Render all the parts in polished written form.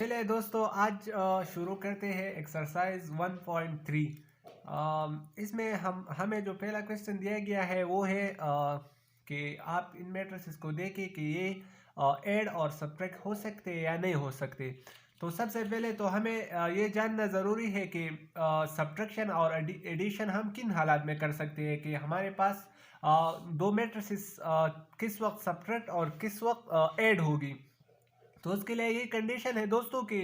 चलिए दोस्तों, आज शुरू करते हैं एक्सरसाइज 1.3। इसमें हमें जो पहला क्वेश्चन दिया गया है वो है कि आप इन मैट्रिसेस को देखें कि ये ऐड और सब्ट्रैक्ट हो सकते हैं या नहीं हो सकते। तो सबसे पहले तो हमें ये जानना ज़रूरी है कि सब्ट्रैक्शन और एडिशन हम किन हालात में कर सकते हैं कि हमारे पास दो मैट्रिसेस किस वक्त सब्ट्रैक्ट और किस वक्त ऐड होगी। तो उसके लिए ये कंडीशन है दोस्तों कि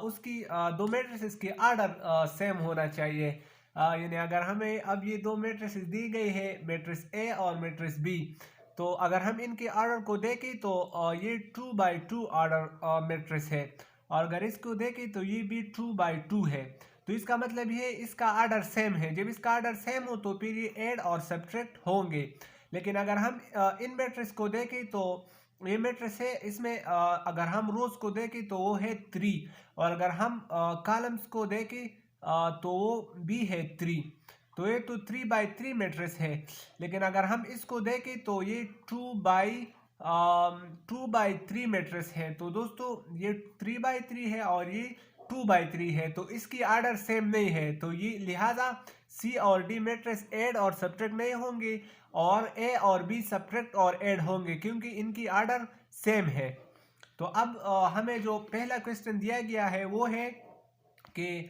उसकी दो मैट्रिसेस की आर्डर सेम होना चाहिए। यानी अगर हमें अब ये दो मैट्रिसेस दी गई है, मैट्रिक्स ए और मैट्रिक्स बी, तो अगर हम इनके आर्डर को देखें तो ये 2x2 आर्डर मैट्रिक्स है, और अगर इसको देखें तो ये भी 2x2 है। तो इसका मतलब ये इसका आर्डर सेम है। जब इसका आर्डर सेम हो तो फिर ये ऐड और सब्ट्रैक्ट होंगे। लेकिन अगर हम इन मैट्रिक्स को देखें तो ये मैट्रिक्स है, इसमें अगर हम रोज को देखें तो वो है 3, और अगर हम कॉलम्स को देखें तो वो भी है 3। तो ये तो 3x3 मैट्रिक्स है। लेकिन अगर हम इसको देखें तो ये 2x3 मैट्रिक्स है। तो दोस्तों ये 3x3 है और ये 2x3 है, तो इसकी आर्डर सेम नहीं है। तो ये लिहाजा सी और डी मैट्रिक्स ऐड और सब्ट्रैक्ट नहीं होंगे, और ए और बी सब्ट्रैक्ट और ऐड होंगे, क्योंकि इनकी आर्डर सेम है। तो अब हमें जो पहला क्वेश्चन दिया गया है वो है कि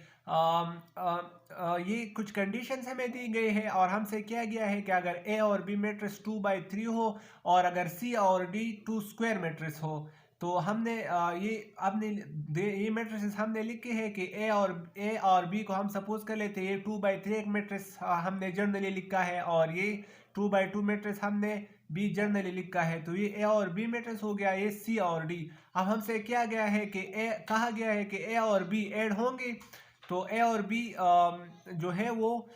ये कुछ कंडीशंस हमें दी गई है, और हमसे किया गया है कि अगर ए और बी मैट्रिक्स 2x3 हो और अगर सी और डी 2 स्क्वायर मैट्रिक्स हो, तो हमने ये मैट्रिसेस हमने लिखे हैं कि ए और बी को हम सपोज कर लेते हैं। ये 2x3 एक मैट्रिक्स हमने जनरली लिखा है, और ये 2x2 मैट्रिक्स हमने बी जनरली लिखा है। तो ये ए और बी मैट्रिक्स हो गया, ये सी और डी। अब हमसे क्या गया है कि कहा गया है कि ए और बी ऐड होंगे, तो ए और बी जो है वो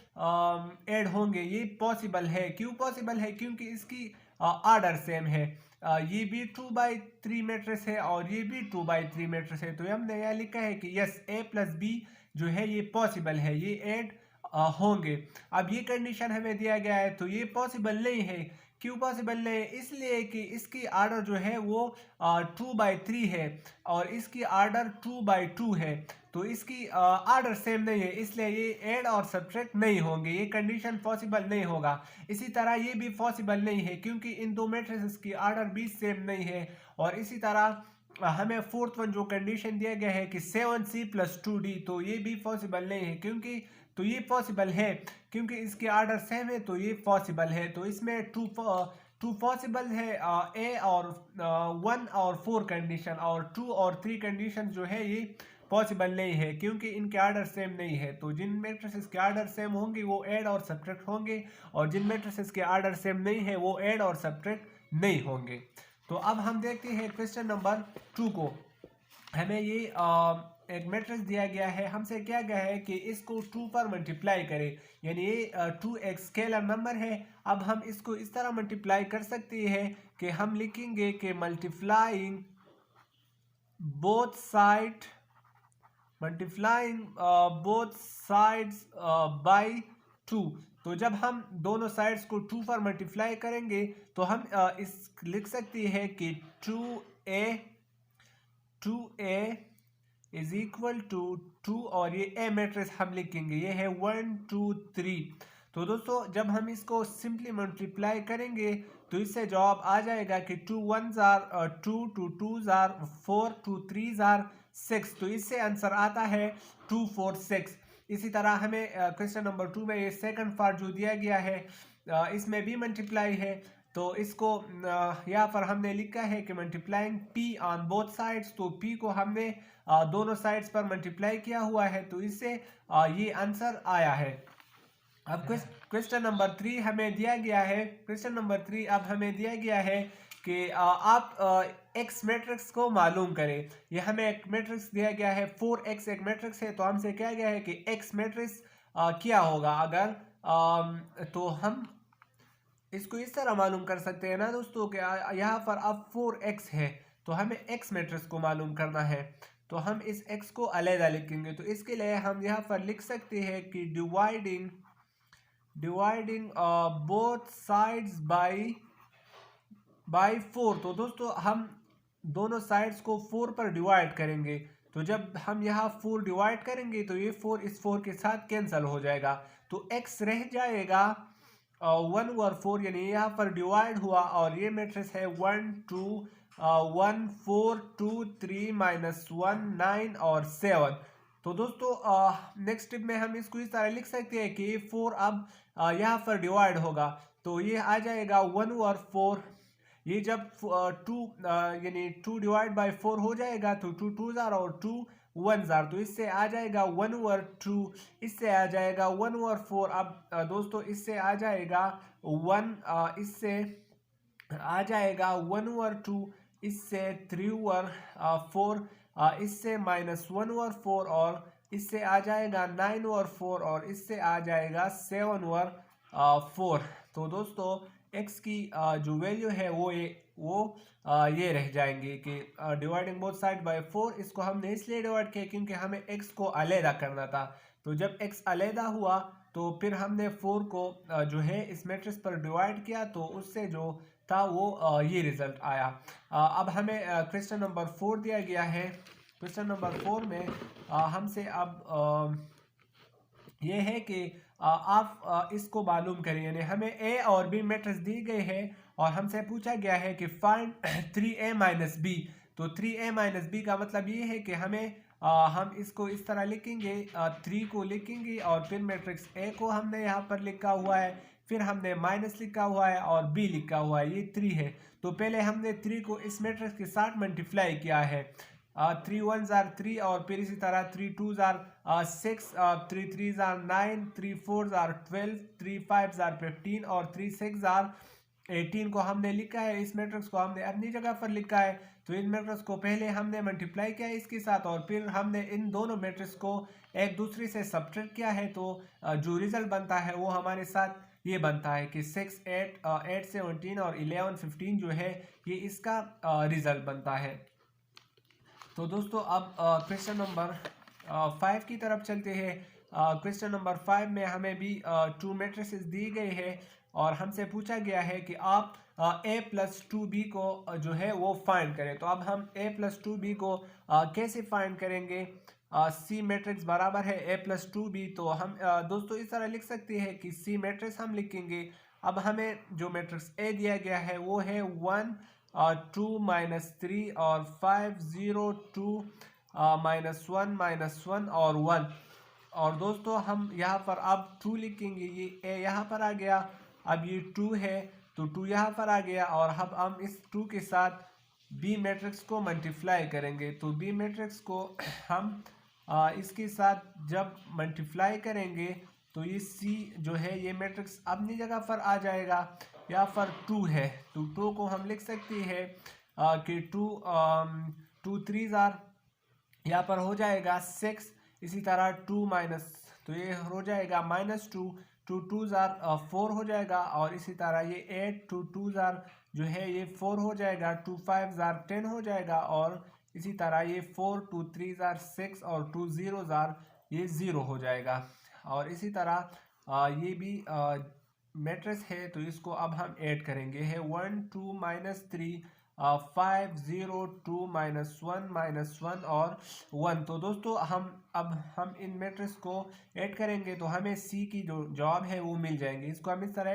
ऐड होंगे। ये पॉसिबल है। क्यों पॉसिबल है? क्योंकि इसकी आर्डर सेम है। ये भी 2x3 मैट्रिक्स है और ये भी 2x3 मैट्रिक्स है। तो हमने यहाँ लिखा है कि यस, ए प्लस बी जो है ये पॉसिबल है, ये ऐड होंगे। अब ये कंडीशन हमें दिया गया है, तो ये पॉसिबल नहीं है। क्यों पॉसिबल नहीं है? इसलिए कि इसकी आर्डर जो है वो 2x3 है और इसकी आर्डर 2x2 है। तो इसकी आर्डर सेम नहीं है, इसलिए ये ऐड और सब्ट्रैक्ट नहीं होंगे। ये कंडीशन पॉसिबल नहीं होगा। इसी तरह ये भी पॉसिबल नहीं है, क्योंकि इन दो मैट्रिसेस की आर्डर भी सेम नहीं है। और इसी तरह हमें फोर्थ वन जो कंडीशन दिया गया है कि 7c + 2d, तो ये भी पॉसिबल नहीं है। क्योंकि तो ये पॉसिबल है क्योंकि इसके आर्डर सेम है, तो ये पॉसिबल है। तो इसमें टू पॉसिबल है, ए और 1 और 4 कंडीशन, और 2 और 3 कंडीशन जो है ये पॉसिबल नहीं है, क्योंकि इनके आर्डर सेम नहीं है। तो जिन मैट्रिसेस के आर्डर सेम होंगे वो ऐड और सब्ट्रैक्ट होंगे, और जिन मैट्रिसेस के आर्डर सेम नहीं है वो ऐड और सब्ट्रैक्ट नहीं होंगे। तो अब हम देखते हैं क्वेश्चन नंबर 2 को। हमें ये एक मैट्रिक्स दिया गया है। हमसे क्या गया है कि इसको 2 पर मल्टीप्लाई करें, यानी ये 2 एक स्केलर नंबर है। अब हम इसको इस तरह मल्टीप्लाई कर सकते हैं कि हम लिखेंगे कि मल्टीप्लाइंग बोथ साइड्स बाय 2। तो जब हम दोनों साइड्स को 2 पर मल्टीप्लाई करेंगे तो हम इस लिख सकते हैं कि 2a इज इक्वल टू 2, और ये ए मैट्रिक्स हम लिखेंगे, ये है 1 2 3। तो दोस्तों जब हम इसको सिंपली मल्टीप्लाई करेंगे तो इससे जवाब आ जाएगा कि 2 1s are 2, 2 2s are 4, 2 3s are 6। तो इससे आंसर आता है 2 4 6। इसी तरह हमें क्वेश्चन नंबर 2 में ये सेकंड पार्ट जो दिया गया है इसमें भी मल्टीप्लाई है। तो इसको यहाँ पर हमने लिखा है कि multiplying p on both sides. तो p को हमने दोनों साइड्स पर मल्टीप्लाई किया हुआ है, तो इससे ये आंसर आया है। अब क्वेश्चन नंबर 3 हमें दिया गया है। क्वेश्चन नंबर 3 अब हमें दिया गया है कि आप x मैट्रिक्स को मालूम करें। ये हमें एक मैट्रिक्स दिया गया है, 4x एक मैट्रिक्स है। तो हमसे क्या गया है कि x मैट्रिक्स क्या होगा अगर तो हम इसको इस तरह मालूम कर सकते हैं ना दोस्तों कि यहाँ पर अब 4x है, तो हमें x मैट्रिक्स को मालूम करना है। तो हम इस x को अलग लिखेंगे। तो इसके लिए हम यहाँ पर लिख सकते हैं कि डिवाइडिंग बोथ साइड्स बाय 4। तो दोस्तों हम दोनों साइड्स को 4 पर डिवाइड करेंगे। तो जब हम यहाँ 4 डिवाइड करेंगे तो ये 4 इस 4 के साथ कैंसिल हो जाएगा, तो x रह जाएगा 1/4, यानी यहाँ पर डिवाइड हुआ और ये मैट्रिक्स है 1 2 1 4 2 3 -1 9 और 7। तो दोस्तों नेक्स्ट स्टेप में हम इसको इस तरह लिख सकते हैं कि 4 अब यहाँ पर डिवाइड होगा, तो ये आ जाएगा 1/4। ये जब 2 यानी 2 डिवाइड बाई 4 हो जाएगा तो 2 2 और 2 1 तो इससे आ जाएगा 1/2, इससे आ जाएगा 1/4। अब दोस्तों इससे आ जाएगा 1, इससे आ जाएगा 1/2, इससे 3/4, इससे -1/4 और इससे आ जाएगा 9/4 और इससे आ जाएगा 7/4। तो दोस्तों x की जो वैल्यू है वो ये रह जाएंगे कि डिवाइडिंग बोथ साइड बाय 4। इसको हमने इसलिए डिवाइड किया क्योंकि हमें x को अलहदा करना था। तो जब x अलहदा हुआ तो फिर हमने 4 को जो है इस मैट्रिक्स पर डिवाइड किया, तो उससे जो था वो ये रिजल्ट आया। अब हमें क्वेश्चन नंबर 4 दिया गया है। क्वेश्चन नंबर 4 में हमसे अब ये है कि आप इसको मालूम करें, यानी हमें a और b मैट्रिक्स दी गई है और हमसे पूछा गया है कि फाइंड 3a - b। तो 3a - b का मतलब ये है कि हम इसको इस तरह लिखेंगे, 3 को लिखेंगे और फिर मैट्रिक्स a को हमने यहाँ पर लिखा हुआ है, फिर हमने माइनस लिखा हुआ है और b लिखा हुआ है, ये 3 है। तो पहले हमने 3 को इस मैट्रिक्स के साथ मल्टीप्लाई किया है, 3 1 3 और फिर इसी तरह 3 2 6, 3 3 9, 3 4 12, 3 5 15 और 3 6 18 को हमने लिखा है। इस मैट्रिक्स को हमने अपनी जगह पर लिखा है। तो इन मैट्रिक्स को पहले हमने मल्टीप्लाई किया है इसके साथ और फिर हमने इन दोनों मैट्रिक्स को एक दूसरे से सब्ट्रैक्ट किया है। तो जो रिजल्ट बनता है वो हमारे साथ ये बनता है कि 6 8 8 17 और 11 15 जो है ये इसका रिजल्ट बनता है। तो दोस्तों अब क्वेश्चन नंबर 5 की तरफ चलते हैं। क्वेश्चन नंबर 5 में हमें भी 2 मैट्रिसेस दी गई है और हमसे पूछा गया है कि आप a + 2b को जो है वो फाइंड करें। तो अब हम a + 2b को कैसे फाइंड करेंगे? C मैट्रिक्स बराबर है a + 2b। तो हम दोस्तों इस तरह लिख सकते हैं कि C मैट्रिक्स हम लिखेंगे। अब हमें जो मैट्रिक्स A दिया गया है वो है 1 2 -3 और 5 0 2 -1 -1 और 1। और दोस्तों हम यहाँ पर अब 2 लिखेंगे, ये A यहाँ पर आ गया, अब ये 2 है तो 2 यहाँ पर आ गया और अब हम इस 2 के साथ B मैट्रिक्स को मल्टीप्लाई करेंगे। तो B मैट्रिक्स को हम इसके साथ जब मल्टीप्लाई करेंगे तो ये C जो है ये मैट्रिक्स अपनी जगह पर आ जाएगा। यहाँ पर 2 है तो 2 को हम लिख सकते हैं कि 2 3 यहाँ पर हो जाएगा 6, इसी तरह 2 माइनस, तो ये हो जाएगा -2, 2 2 4 हो जाएगा और इसी तरह ये 8 2 2 जो है ये 4 हो जाएगा, 2 5 10 हो जाएगा और इसी तरह ये 4 2 3 6 और 2 0 ये 0 हो जाएगा। और इसी तरह ये भी मैट्रिक्स है तो इसको अब हम ऐड करेंगे है 1 2 -3 5 0 2 -1 -1 और 1। तो दोस्तों हम इन मैट्रिक्स को ऐड करेंगे तो हमें C की जो जवाब है वो मिल जाएंगे। इसको हम इस तरह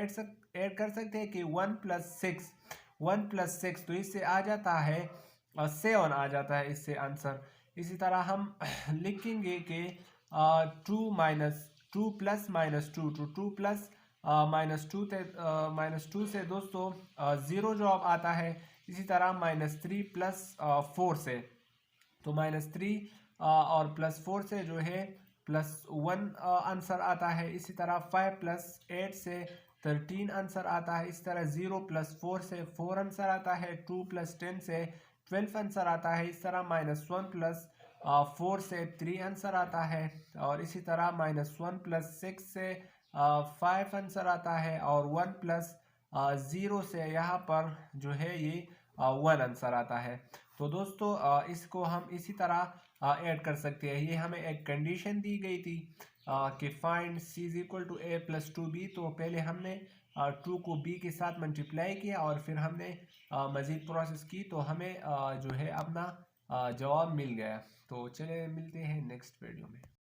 ऐड कर सकते हैं कि 1 + 6 तो इससे आ जाता है 7 आ जाता है इससे आंसर। इसी तरह हम लिखेंगे कि 2 प्लस -2 तो 2 प्लस -2 से दोस्तों 0 जवाब आता है। इसी तरह -3 + 4 से, तो -3 और +4 से जो है +1 आंसर आता है। इसी तरह 5 + 8 से 13 आंसर आता है। इस तरह 0 + 4 से 4 आंसर आता है। 2 + 10 से 12 आंसर आता है। इस तरह -1 + 4 से 3 आंसर आता है और इसी तरह -1 + 6 से 5 आंसर आता है और 1 + 0 से यहाँ पर जो है ये 1 आंसर आता है। तो दोस्तों इसको हम इसी तरह ऐड कर सकते हैं। ये हमें एक कंडीशन दी गई थी कि फाइंड C = A + 2B। तो पहले हमने 2 को B के साथ मल्टीप्लाई किया और फिर हमने मज़ीद प्रोसेस की तो हमें जो है अपना जवाब मिल गया। तो चले मिलते हैं नेक्स्ट वीडियो में।